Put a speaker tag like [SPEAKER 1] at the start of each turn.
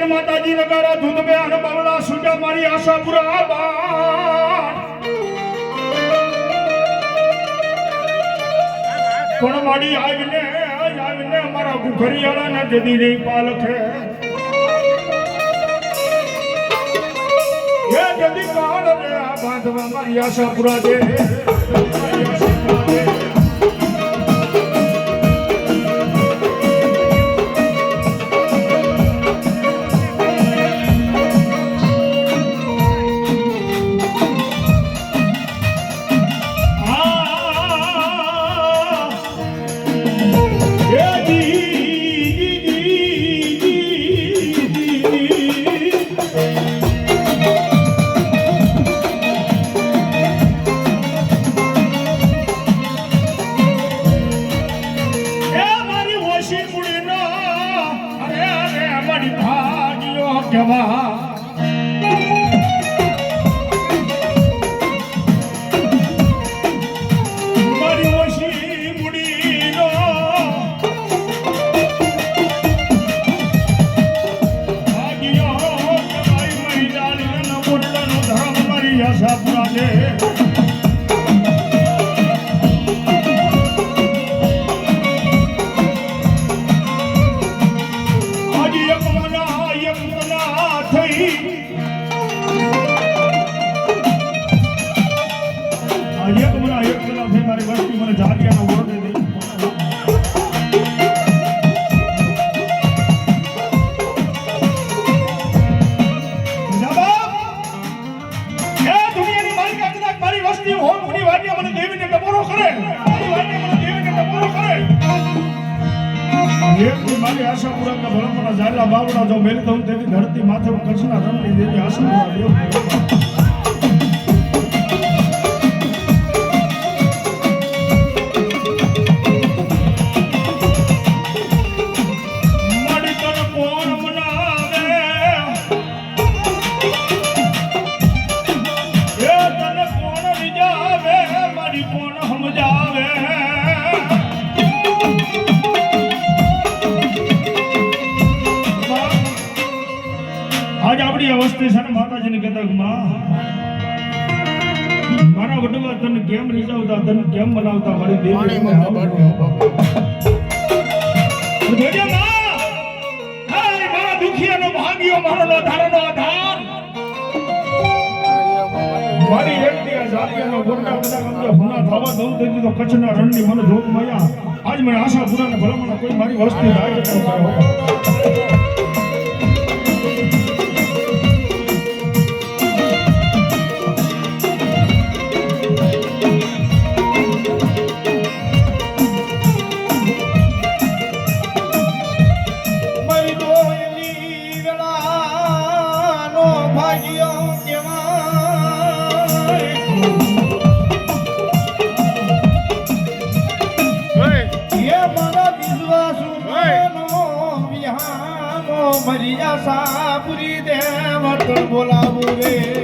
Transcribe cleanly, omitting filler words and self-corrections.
[SPEAKER 1] માતાજી નગારા ધૂંધ બે અને બાવળા સુજા મારી આશાપુરા બાણ પણ મારી આવીને મારા ઘુઘરિયાળાને જદી રહી પાલખે એ જદી કાળ રે આ બાંધવા મારી આશાપુરા દે મારી આશાપુરા દે મારી આશાપુરા ના ભરમના જાલા બાવડા જો મેલી દઉં તેની ધરતી માથે કચ્છના રણની દેવી આશાપુરા દેવ અવસ્થા છે માતાજીને કહેતા માં મારા વડવા તને કેમ રીઝાવતા તને કેમ મનાવતા મારી દેવી મારા દુખિયાનો ભાગ્યો મારો ધારનો આધાર મારી એકટી આ જાતિયાનો ગોરડા બધા ગમજો હુના થવા દઉં તેથી તો કચ્છના રણની મને જોગ મળ્યા આજ મને આશાપુરાને ભલામણ કોઈ મારી વસ્તી થાય
[SPEAKER 2] મરિયા સાપુરી દેવત બોલાવું રે